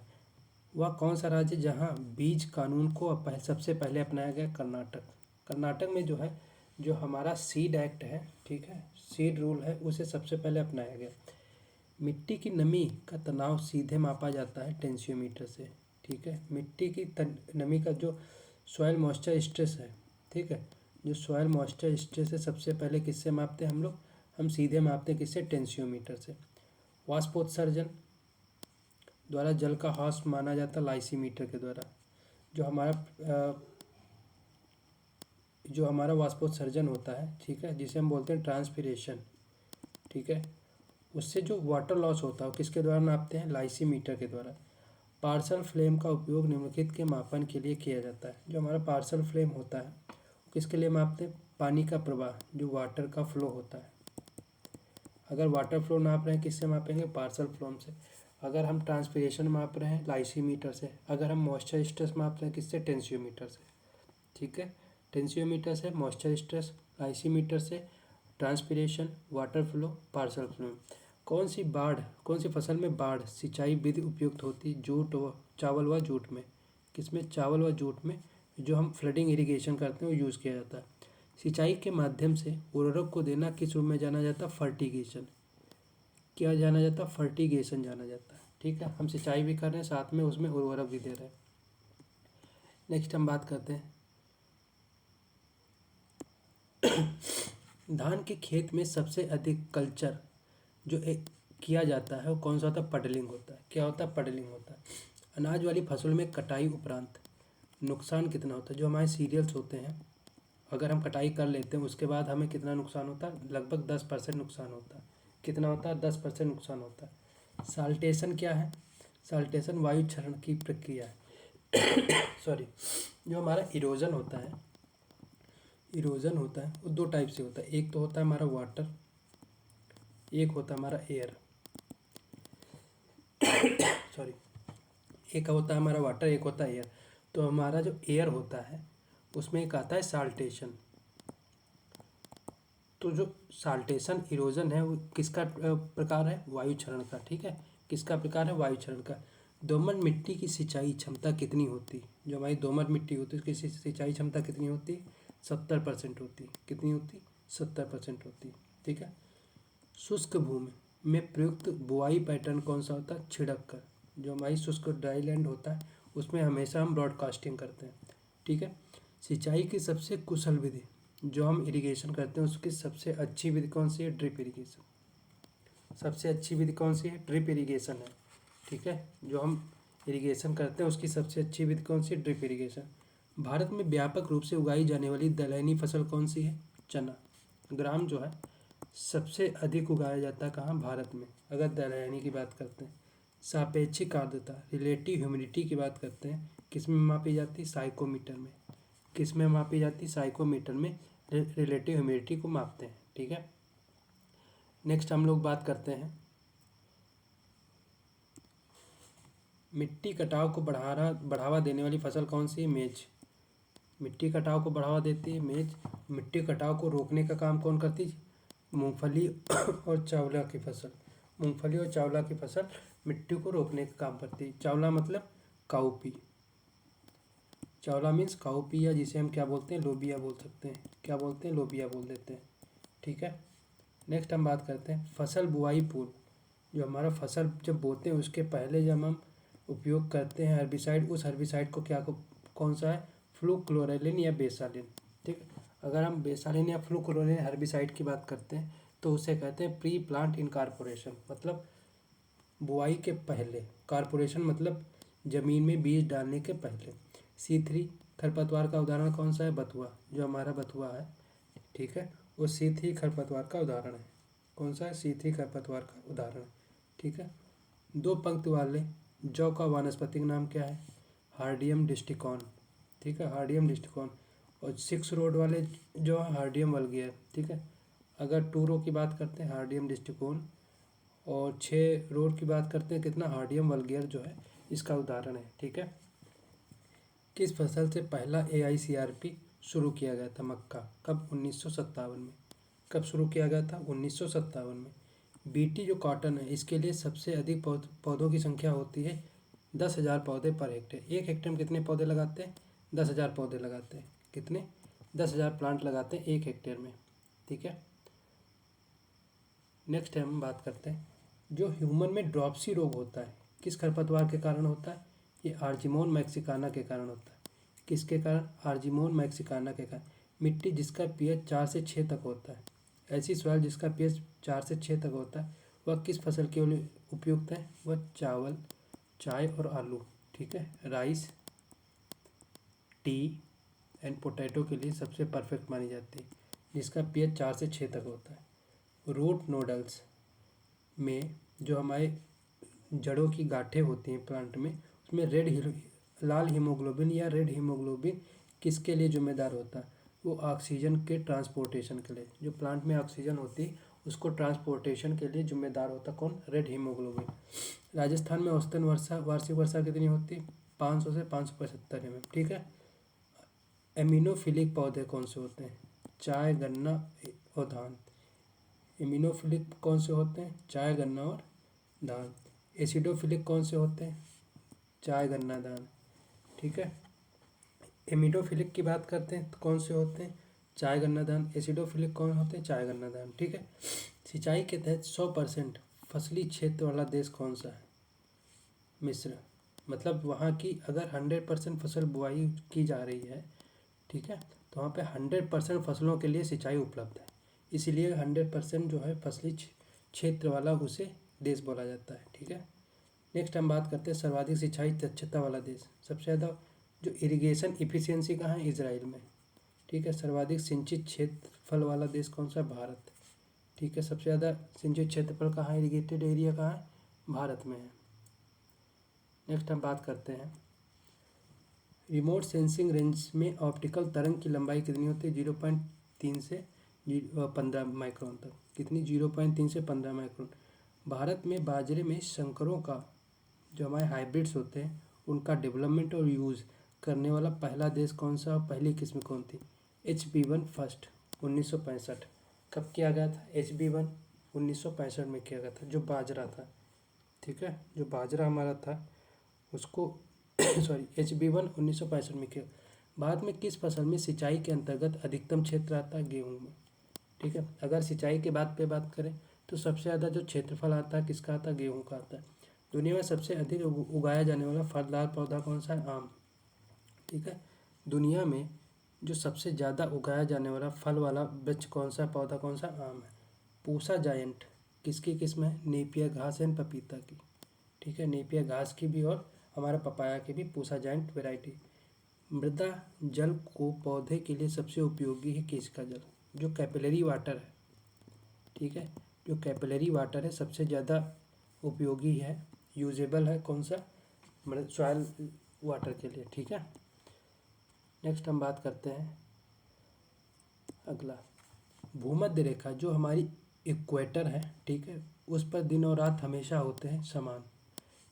[SPEAKER 1] वह कौन सा राज्य जहाँ बीज कानून को सबसे पहले अपनाया गया? कर्नाटक। कर्नाटक में जो है, जो हमारा सीड एक्ट है, ठीक है, सीड रूल है, उसे सबसे पहले अपनाया गया। मिट्टी की नमी का तनाव सीधे मापा जाता है टेंशियोमीटर से, ठीक है। मिट्टी की नमी का जो सॉइल मॉइस्चर स्ट्रेस है, ठीक है, जो सॉइल मॉइस्चर स्ट्रेस है सबसे पहले किससे मापते हैं हम लोग? हम सीधे मापते हैं किससे? टेंशियोमीटर से। वाष्पोत्सर्जन द्वारा जल का ह्रास माना जाता है लाइसीमीटर के द्वारा। जो हमारा वाष्पोत्सर्जन होता है, ठीक है, जिसे हम बोलते हैं ट्रांसपीरेशन, ठीक है, उससे जो वाटर लॉस होता है वो किसके द्वारा नापते हैं? लाइसीमीटर के द्वारा। पार्सल फ्लेम का उपयोग निम्नलिखित के मापन के लिए किया जाता है। जो हमारा पार्सल फ्लेम होता है वो किसके लिए मापते हैं? पानी का प्रवाह, जो वाटर का फ्लो होता है। अगर वाटर फ्लो नाप रहे हैं किससे मापेंगे? पार्सल फ्लो से। अगर हम ट्रांसपीरेशन माप रहे हैं लाइसीमीटर से। अगर हम मॉइस्चर स्ट्रेस माप रहे हैं किससे? टेंशियोमीटर से, ठीक है। टेंशियोमीटर से, मॉइस्चर स्ट्रेस, लाइसीमीटर से transpiration, water flow, parcel flow. कौन सी फसल में बाढ़ सिंचाई विधि उपयुक्त होती है? जूट व चावल व जूट में। किसमें? चावल व जूट में जो हम फ्लडिंग इरिगेशन करते हैं वो यूज़ किया जाता है। सिंचाई के माध्यम से उर्वरक को देना किस रूप में जाना जाता है? फर्टिगेशन। क्या जाना जाता है? फर्टिगेशन जाना जाता है। ठीक है, हम सिंचाई भी कर रहे हैं, साथ में उसमें उर्वरक भी दे रहे हैं। नेक्स्ट हम बात करते हैं धान के खेत में सबसे अधिक कल्चर जो एक किया जाता है वो कौन सा होता है? पडलिंग होता है। क्या होता है? पडलिंग होता है। अनाज वाली फसल में कटाई उपरांत नुकसान कितना होता है? जो हमारे सीरियल्स होते हैं, अगर हम कटाई कर लेते हैं उसके बाद हमें कितना नुकसान होता है? लगभग 10% नुकसान होता है। कितना होता है? 10% नुकसान होता है। साल्टेशन क्या है? साल्टेशन वायु क्षरण की प्रक्रिया है सॉरी। जो हमारा इरोजन होता है वो दो टाइप से होता है। एक तो होता है हमारा वाटर, एक होता है हमारा एयर। सॉरी, एक होता है हमारा वाटर, एक होता है एयर। तो हमारा जो एयर होता है उसमें एक आता है साल्टेशन। तो जो साल्टेशन इरोजन है वो किसका प्रकार है? वायु क्षरण का। ठीक है, किसका प्रकार है? वायु क्षरण का। दोमट मिट्टी की सिंचाई क्षमता कितनी होती? जो हमारी दोमट मिट्टी होती है उसकी सिंचाई क्षमता कितनी होती? 70% होती। कितनी होती? 70% होती। ठीक है। शुष्क भूमि में प्रयुक्त बुआई पैटर्न कौन सा होता है? छिड़क कर। जो हमारी शुष्क ड्राई लैंड होता है उसमें हमेशा हम ब्रॉडकास्टिंग करते हैं। ठीक है। सिंचाई की सबसे कुशल विधि जो हम इरिगेशन करते हैं उसकी सबसे अच्छी विधि कौन सी है? Drip irrigation. सबसे अच्छी विधि कौन सी है? ड्रिप इरिगेशन है। ठीक है, जो हम इरिगेशन करते हैं उसकी सबसे अच्छी विधि कौन सी है? Drip irrigation. भारत में व्यापक रूप से उगाई जाने वाली दलहनी फसल कौन सी है? चना। ग्राम जो है सबसे अधिक उगाया जाता है कहाँ? भारत में, अगर दलहनी की बात करते हैं। सापेक्षिक आर्द्रता रिलेटिव ह्यूमिडिटी की बात करते हैं, किस में मापी जाती है? साइकोमीटर में। किस में मापी जाती है? साइकोमीटर में रिलेटिव ह्यूमिडिटी को मापते हैं। ठीक है। नेक्स्ट हम लोग बात करते हैं मिट्टी कटाव को बढ़ावा देने वाली फसल कौन सी है? मेज। मिट्टी कटाव को बढ़ावा देती है मेज। मिट्टी कटाव को रोकने का काम कौन करती है? मूंगफली और चावला की फसल। मूंगफली और चावला की फसल मिट्टी को रोकने का काम करती है। चावला मतलब काउपी। चावला मीन्स काउपी, या जिसे हम क्या बोलते हैं? लोबिया बोल सकते हैं। क्या बोलते हैं? लोबिया बोल देते हैं। ठीक है। नेक्स्ट हम बात करते हैं फसल बुआई पूर्व। जो हमारा फसल जब बोते हैं उसके पहले जब हम उपयोग करते हैं हर्बिसाइड, उस हर्बिसाइड को कौन सा है? फ्लूक्लोरेलिन या बेसालिन। ठीक है। अगर हम बेसालिन या फ्लूक्लोरेलिन हर्बिसाइड की बात करते हैं तो उसे कहते हैं प्री प्लांट इनकॉर्पोरेशन, मतलब बुआई के पहले। कॉर्पोरेशन मतलब जमीन में बीज डालने के पहले। C3 खरपतवार का उदाहरण कौन सा है? बथुआ। जो हमारा बथुआ है, ठीक है, वो C3 खरपतवार का उदाहरण है। कौन सा है? C3 खरपतवार का उदाहरण है। ठीक है। दो पंक्ति वाले जौ का वानस्पतिक नाम क्या है? हार्डियम डिस्टिकॉन। ठीक है, हार्डियम डिस्टिकॉन। और 6 रोड वाले जो है हार्डियम वल्गियर। ठीक है। अगर 2 रो की बात करते हैं हार्डियम डिस्टिकॉन, और 6 रोड की बात करते हैं कितना? हार्डियम वल्गियर जो है इसका उदाहरण है। ठीक है। किस फसल से पहला AICRP शुरू किया गया था? मक्का। कब? 1957 में। कब शुरू किया गया था? 1957 में। BT जो कॉटन है इसके लिए सबसे अधिक पौधों की संख्या होती है 10,000 पौधे पर हेक्टेयर। 1 हेक्टेयर में कितने पौधे लगाते हैं? 10,000 पौधे लगाते हैं। कितने? 10,000 प्लांट लगाते हैं 1 हेक्टेयर में। ठीक है। नेक्स्ट हम बात करते हैं जो ह्यूमन में ड्रॉपसी रोग होता है किस खरपतवार के कारण होता है? ये आर्जिमोन मैक्सिकाना के कारण होता है। किसके कारण? आर्जिमोन मैक्सिकाना के कारण। मिट्टी जिसका pH 4 से 6 तक होता है, ऐसी सॉइल जिसका pH 4 से 6 तक होता है, वह किस फसल के लिए उपयुक्त है? वह चावल, चाय और आलू, ठीक है, राइस, टी एंड पोटैटो के लिए सबसे परफेक्ट मानी जाती है, जिसका pH 4 से 6 तक होता है। रूट नोडल्स में जो हमारे जड़ों की गांठें होती हैं प्लांट में, उसमें लाल हीमोग्लोबिन या रेड हीमोग्लोबिन किसके लिए जिम्मेदार होता है? वो ऑक्सीजन के ट्रांसपोर्टेशन के लिए। जो प्लांट में ऑक्सीजन होती है उसको ट्रांसपोर्टेशन के लिए जिम्मेदार होता है कौन? Red haemoglobin. राजस्थान में औसतन वार्षिक वर्षा कितनी होती है? 500 से 575 mm। ठीक है। एमिनोफिलिक पौधे कौन से होते हैं? चाय, गन्ना और धान। एमिनोफिलिक कौन से होते हैं? चाय, गन्ना और धान। एसिडोफिलिक कौन से होते हैं? चाय, गन्ना, धान। ठीक है। एमिडोफिलिक की बात करते हैं तो कौन से होते हैं, चाय गन्ना धान। एसिडोफिलिक कौन होते हैं, चाय गन्ना धान, ठीक है। सिंचाई के तहत 100% फसली क्षेत्र वाला देश कौन सा है, मिस्र। मतलब वहाँ की अगर 100% फसल बुआई की जा रही है, ठीक है, तो वहाँ पे 100% फसलों के लिए सिंचाई उपलब्ध है, इसीलिए 100% जो है फसली क्षेत्र वाला उसे देश बोला जाता है, ठीक है। नेक्स्ट हम बात करते हैं सर्वाधिक सिंचाई दक्षता वाला देश। सबसे ज़्यादा जो इरिगेशन इफिशियंसी कहाँ है, इजराइल में, ठीक है। सर्वाधिक सिंचित क्षेत्रफल वाला देश कौन सा, भारत, ठीक है। सबसे ज़्यादा सिंचित क्षेत्रफल कहाँ, इरिगेटेड एरिया कहाँ है, भारत में है। नेक्स्ट हम बात करते हैं रिमोट सेंसिंग रेंज में ऑप्टिकल तरंग की लंबाई कितनी होती है, 0.3 से 15 माइक्रोन तक। कितनी, 0.3 से 15 माइक्रोन। भारत में बाजरे में संकरों का जो हमारे हाइब्रिड्स होते हैं उनका डेवलपमेंट और यूज़ करने वाला पहला देश कौन सा और पहली किस्म कौन थी, HB1 फर्स्ट 1965। कब किया गया था, HB1 1965 में किया गया था, जो बाजरा था, ठीक है। जो बाजरा हमारा था उसको सॉरी HB1 1965 में किया। भारत में किस फसल में सिंचाई के अंतर्गत अधिकतम क्षेत्र आता है, गेहूँ में, ठीक है। अगर सिंचाई के बात करें तो सबसे ज़्यादा जो क्षेत्रफल आता है किसका आता है, गेहूँ का आता है। दुनिया में सबसे अधिक उगाया जाने वाला फलदार पौधा कौन सा है, आम, ठीक है। दुनिया में जो सबसे ज़्यादा उगाया जाने वाला फल वाला वृक्ष कौन सा, पौधा कौन सा, आम है। पूसा जायंट किसकी किस्म है, नेपियर घास एंड पपीता की, ठीक है। नेपियर घास की भी और हमारा पपाया की भी पूसा जायंट वेराइटी। मृदा जल को पौधे के लिए सबसे उपयोगी है किसका जल, जो कैपिलरी वाटर है, ठीक है। जो कैपिलरी वाटर है सबसे ज़्यादा उपयोगी है, यूजेबल है कौन सा, सॉइल वाटर के लिए, ठीक है। नेक्स्ट हम बात करते हैं अगला, भूमध्य रेखा जो हमारी इक्वेटर है, ठीक है, उस पर दिन और रात हमेशा होते हैं समान,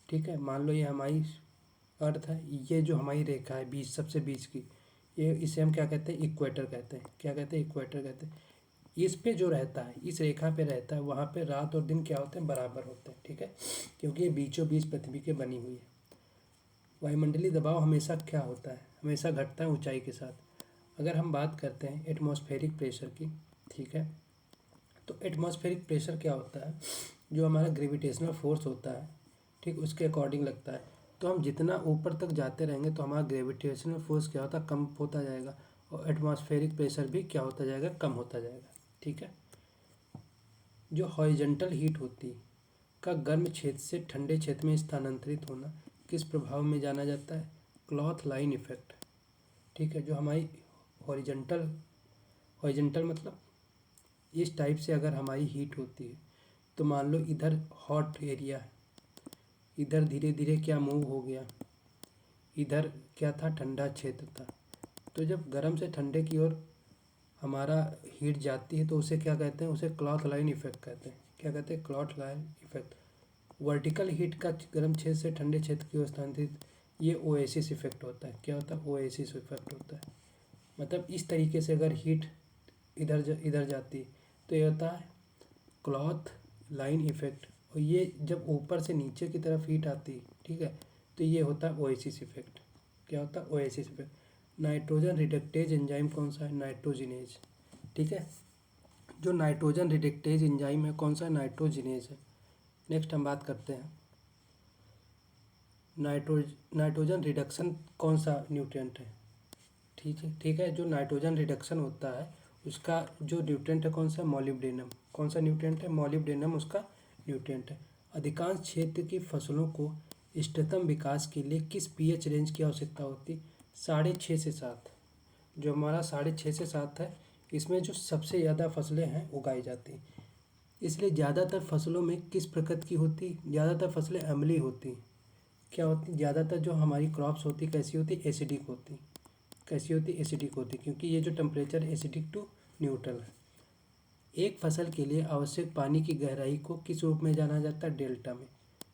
[SPEAKER 1] ठीक है। मान लो ये हमारी अर्थ है, ये जो हमारी रेखा है बीच, सबसे बीच की, ये इसे हम क्या कहते हैं, इक्वेटर कहते हैं, क्या कहते हैं, इक्वेटर कहते हैं। इस पे जो रहता है, इस रेखा पे रहता है, वहाँ पे रात और दिन क्या होते हैं, बराबर होते हैं, ठीक है, क्योंकि ये बीचों बीच पृथ्वी के बनी हुई है। वायुमंडलीय दबाव हमेशा क्या होता है, हमेशा घटता है ऊंचाई के साथ। अगर हम बात करते हैं एटमॉस्फेरिक प्रेशर की, ठीक है, तो एटमॉस्फेरिक प्रेशर क्या होता है, जो हमारा ग्रेविटेशनल फोर्स होता है, ठीक, उसके अकॉर्डिंग लगता है। तो हम जितना ऊपर तक जाते रहेंगे तो हमारा ग्रेविटेशनल फोर्स क्या होता है, कम होता जाएगा, और एटमॉस्फेरिक प्रेशर भी क्या होता जाएगा, कम होता जाएगा, ठीक है। जो हॉरिजॉन्टल हीट होती का गर्म क्षेत्र से ठंडे क्षेत्र में स्थानांतरित होना किस प्रभाव में जाना जाता है, क्लॉथ लाइन इफेक्ट, ठीक है। जो हमारी हॉरिजॉन्टल हॉरिजॉन्टल मतलब इस टाइप से अगर हमारी हीट होती है, तो मान लो इधर हॉट एरिया है, इधर धीरे धीरे क्या मूव हो गया, इधर क्या था, ठंडा क्षेत्र था। तो जब गर्म से ठंडे की ओर हमारा हीट जाती है तो उसे क्या कहते हैं, उसे क्लॉथ लाइन इफेक्ट कहते हैं। क्या कहते हैं, cloth line effect. Vertical heat का गर्म क्षेत्र से ठंडे क्षेत्र की ओर स्थानांतरित, ये ओएसिस इफेक्ट होता है। क्या होता है, ओएसिस इफेक्ट होता है। मतलब इस तरीके से अगर हीट इधर जाती है तो ये होता है क्लॉथ लाइन इफेक्ट, और ये जब ऊपर से नीचे की तरफ हीट आती है, ठीक है, तो ये होता है ओएसिस इफेक्ट। क्या होता है, oasis effect. Nitrogen reductase enzyme कौन सा है, नाइट्रोजिनेज, ठीक है। जो नाइट्रोजन रिडक्टेज एंजाइम है कौन सा है, नाइट्रोजिनेज है। नेक्स्ट हम बात करते हैं नाइट्रोजन रिडक्शन कौन सा न्यूट्रिएंट है, ठीक है। जो नाइट्रोजन रिडक्शन होता है उसका जो न्यूट्रिएंट है कौन सा, मॉलिब्डेनम। कौन सा न्यूट्रिएंट है, मॉलिब्डेनम उसका न्यूट्रिएंट है। अधिकांश क्षेत्र की फसलों को इष्टतम विकास के लिए किस पीएच रेंज की आवश्यकता होती है, 6.5 से 7। जो हमारा 6.5 से 7 है, इसमें जो सबसे ज़्यादा फसलें हैं उगाई जाती हैं। इसलिए ज़्यादातर फसलों में किस प्रकृति की होती, ज़्यादातर फसलें अम्लीय होती हैं। क्या होती, ज़्यादातर जो हमारी क्रॉप्स होती कैसी होती, एसिडिक होती। कैसी होती, एसिडिक होती, क्योंकि ये जो टेम्परेचर एसिडिक टू न्यूट्रल है। एक फसल के लिए आवश्यक पानी की गहराई को किस रूप में जाना जाता है, डेल्टा में,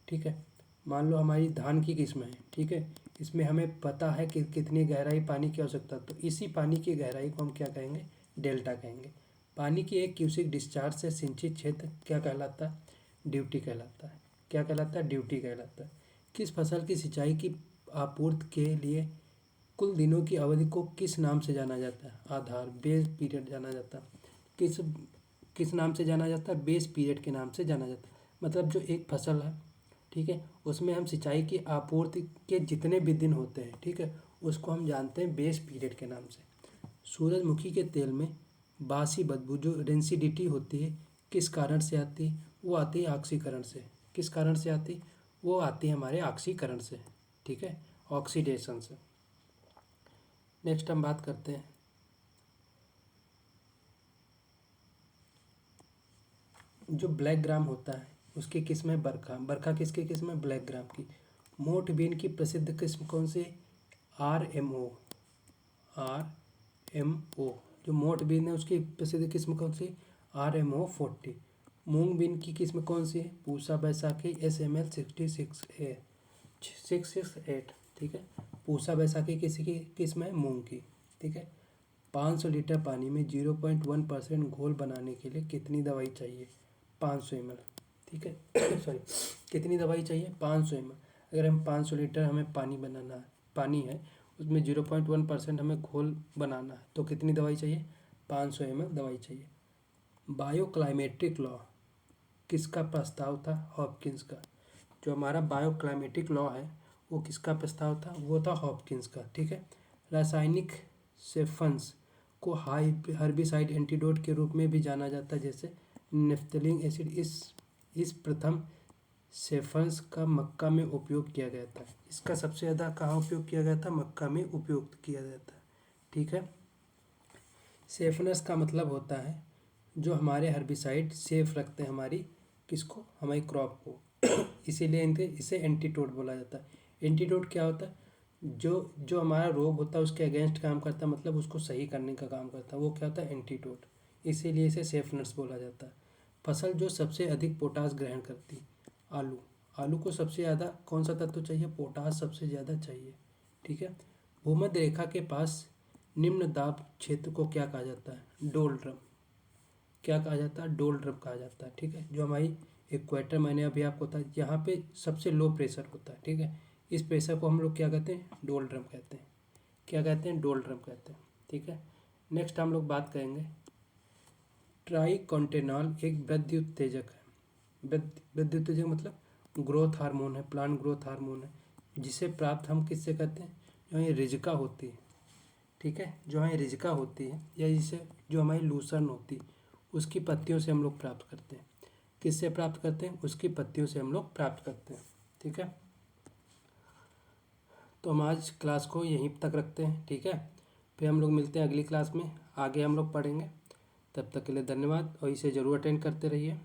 [SPEAKER 1] ठीक है। मान लो हमारी धान की किस्म है, ठीक है, इसमें हमें पता है कि कितनी गहराई पानी की आवश्यकता, तो इसी पानी की गहराई को हम क्या कहेंगे, डेल्टा कहेंगे। पानी की एक क्यूसिक डिस्चार्ज से सिंचित क्षेत्र क्या कहलाता है, ड्यूटी कहलाता है। क्या कहलाता है, ड्यूटी कहलाता है। किस फसल की सिंचाई की आपूर्ति के लिए कुल दिनों की अवधि को किस नाम से जाना जाता है? आधार, बेस पीरियड जाना जाता है। किस किस नाम से जाना जाता है? बेस पीरियड के नाम से जाना जाता है। मतलब जो एक फसल है, ठीक है, उसमें हम सिंचाई की आपूर्ति के जितने भी दिन होते हैं, ठीक है, उसको हम जानते हैं बेस पीरियड के नाम से। सूरजमुखी के तेल में बासी बदबू जो रेंसिडिटी होती है किस कारण से आती है? वो आती है ऑक्सीकरण से। किस कारण से आती? वो आती है हमारे ऑक्सीकरण से, ठीक है, ऑक्सीडेशन से। नेक्स्ट हम बात करते हैं जो ब्लैक ग्राम होता है उसकी किस्म है बरखा। बरखा किसकी किस्म है? ब्लैक ग्राम की। मोठ बीन की प्रसिद्ध किस्म कौन सी? RMO। RMO जो मोठ बीन है उसकी प्रसिद्ध किस्म कौन सी? RMO 40। मूंग बीन की किस्म कौन सी है? पूसा बैसाखी SML 668, ठीक है। पूसा बैसाखी किसी की किस्म है? मूंग की, ठीक है। 500 लीटर पानी में 0.1% घोल बनाने के लिए कितनी दवाई चाहिए? 500 ml, ठीक है। सॉरी, कितनी दवाई चाहिए? 500 ml। अगर हम 500 लीटर हमें पानी बनाना है, पानी है, उसमें 0.1% हमें घोल बनाना है, तो कितनी दवाई चाहिए? 500 ml दवाई चाहिए। बायोक्लाइमेट्रिक लॉ किसका प्रस्ताव था? हॉपकिंस का। जो हमारा बायोक्लाइमेटिक लॉ है वो किसका प्रस्ताव था? वो था हॉपकिंस का, ठीक है। रासायनिक सेफन्स को हर्बिसाइड एंटीडोट के रूप में भी जाना जाता है, जैसे नेफ्थलीन एसिड। इस प्रथम सेफन्स का मक्का में उपयोग किया गया था। इसका सबसे ज़्यादा कहाँ उपयोग किया गया था? मक्का में उपयोग किया गया था, ठीक है। सेफनस का मतलब होता है जो हमारे हर्बिसाइड सेफ रखते हैं हमारी किसको? हमारी क्रॉप को। इसीलिए इसे एंटीडोट बोला जाता है। एंटीडोट क्या होता है? जो जो हमारा रोग होता है उसके अगेंस्ट काम करता है, मतलब उसको सही करने का काम करता है, वो क्या होता है? एंटीडोट। इसीलिए इसे सेफनस बोला जाता है। फसल जो सबसे अधिक पोटास ग्रहण करती? आलू। आलू को सबसे ज़्यादा कौन सा तत्व चाहिए? पोटास सबसे ज़्यादा चाहिए, ठीक है। भूमध्य रेखा के पास निम्न दाब क्षेत्र को क्या कहा जाता है? डोलड्रम। क्या कहा जाता है? डोलड्रम कहा जाता है, ठीक है। जो हमारी इक्वेटर, मैंने अभी आपको बताया, यहाँ पे सबसे लो प्रेशर होता है, ठीक है। इस प्रेशर को हम लोग क्या कहते हैं? डोलड्रम कहते हैं। क्या कहते हैं? डोलड्रम कहते हैं, ठीक है। नेक्स्ट हम लोग बात करेंगे ट्राइकोंटेनॉल एक वृद्धि उत्तेजक है। वृद्धि उत्तेजक मतलब ग्रोथ हार्मोन है, प्लांट ग्रोथ हार्मोन है, जिसे प्राप्त हम किससे करते हैं? जो ये रिजिका होती है, ठीक है, जो हमारी रिजिका होती है, या जिसे जो हमारी लूसर्न होती है, उसकी पत्तियों से हम लोग प्राप्त करते हैं। किससे प्राप्त करते हैं? उसकी पत्तियों से हम लोग प्राप्त करते हैं, ठीक है। तो हम आज क्लास को यहीं तक रखते हैं, ठीक है। फिर हम लोग मिलते हैं अगली क्लास में, आगे हम लोग पढ़ेंगे। तब तक के लिए धन्यवाद और इसे ज़रूर अटेंड करते रहिए।